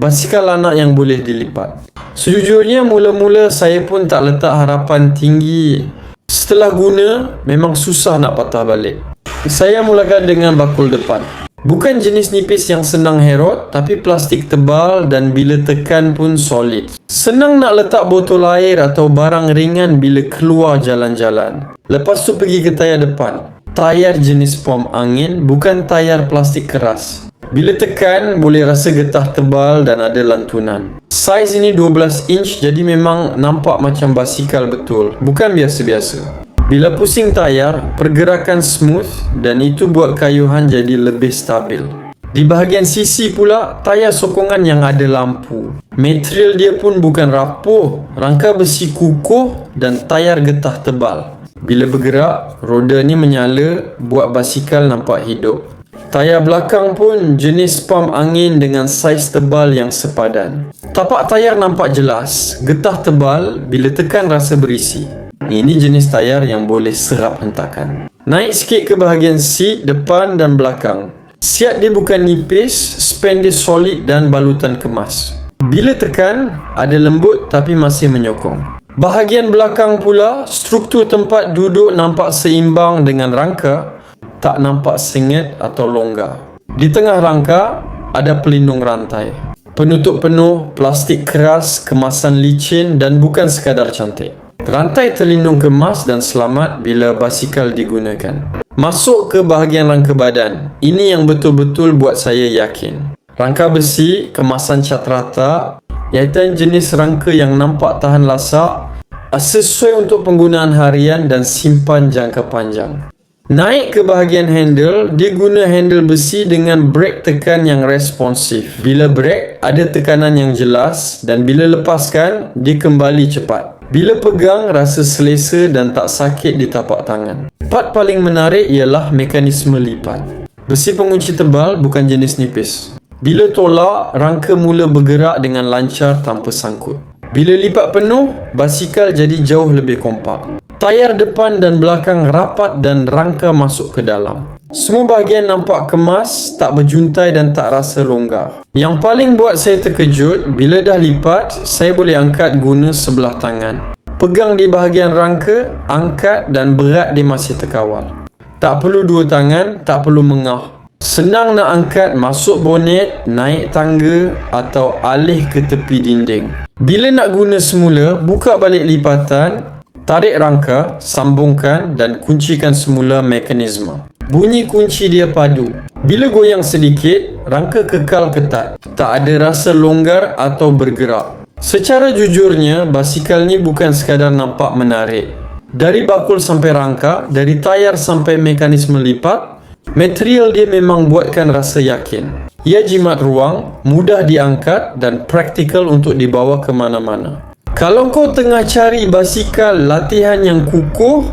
basikal anak yang boleh dilipat. Sejujurnya mula-mula saya pun tak letak harapan tinggi. Setelah guna, memang susah nak patah balik. Saya mulakan dengan bakul depan. Bukan jenis nipis yang senang herot, tapi plastik tebal dan bila tekan pun solid. Senang nak letak botol air atau barang ringan bila keluar jalan-jalan. Lepas tu pergi ke tayar depan. Tayar jenis pom angin, bukan tayar plastik keras. Bila tekan, boleh rasa getah tebal dan ada lantunan. Saiz ini 12 inch, jadi memang nampak macam basikal betul, bukan biasa-biasa. Bila pusing tayar, pergerakan smooth dan itu buat kayuhan jadi lebih stabil. Di bahagian sisi pula, tayar sokongan yang ada lampu. Material dia pun bukan rapuh, rangka besi kukuh dan tayar getah tebal. Bila bergerak, roda ni menyala, buat basikal nampak hidup. Tayar belakang pun jenis pam angin dengan saiz tebal yang sepadan. Tapak tayar nampak jelas, getah tebal, bila tekan rasa berisi. Ini jenis tayar yang boleh serap hentakan. Naik sikit ke bahagian seat, depan dan belakang. Siat dia bukan nipis, span dia solid dan balutan kemas. Bila tekan, ada lembut tapi masih menyokong. Bahagian belakang pula, struktur tempat duduk nampak seimbang dengan rangka, tak nampak sengit atau longgar. Di tengah rangka, ada pelindung rantai. Penutup penuh, plastik keras, kemasan licin dan bukan sekadar cantik. Rantai terlindung kemas dan selamat bila basikal digunakan. Masuk ke bahagian rangka badan. Ini yang betul-betul buat saya yakin. Rangka besi, kemasan cat rata, iaitu jenis rangka yang nampak tahan lasak, sesuai untuk penggunaan harian dan simpan jangka panjang. Naik ke bahagian handle, dia guna handle besi dengan brake tekan yang responsif. Bila brake, ada tekanan yang jelas dan bila lepaskan, dia kembali cepat. Bila pegang, rasa selesa dan tak sakit di tapak tangan. Part paling menarik ialah mekanisme lipat. Besi pengunci tebal bukan jenis nipis. Bila tolak, rangka mula bergerak dengan lancar tanpa sangkut. Bila lipat penuh, basikal jadi jauh lebih kompak. Tayar depan dan belakang rapat dan rangka masuk ke dalam. Semua bahagian nampak kemas, tak berjuntai dan tak rasa longgar. Yang paling buat saya terkejut, bila dah lipat, saya boleh angkat guna sebelah tangan. Pegang di bahagian rangka, angkat dan berat dia masih terkawal. Tak perlu dua tangan, tak perlu mengah. Senang nak angkat, masuk bonet, naik tangga atau alih ke tepi dinding. Bila nak guna semula, buka balik lipatan, tarik rangka, sambungkan dan kuncikan semula mekanisme. Bunyi kunci dia padu. Bila goyang sedikit, rangka kekal ketat. Tak ada rasa longgar atau bergerak. Secara jujurnya, basikal ni bukan sekadar nampak menarik. Dari bakul sampai rangka, dari tayar sampai mekanisme lipat, material dia memang buatkan rasa yakin. Ia jimat ruang, mudah diangkat dan praktikal untuk dibawa ke mana-mana. Kalau kau tengah cari basikal latihan yang kukuh,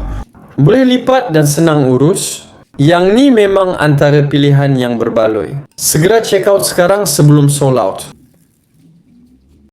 boleh lipat dan senang urus, yang ni memang antara pilihan yang berbaloi. Segera check out sekarang sebelum sold out.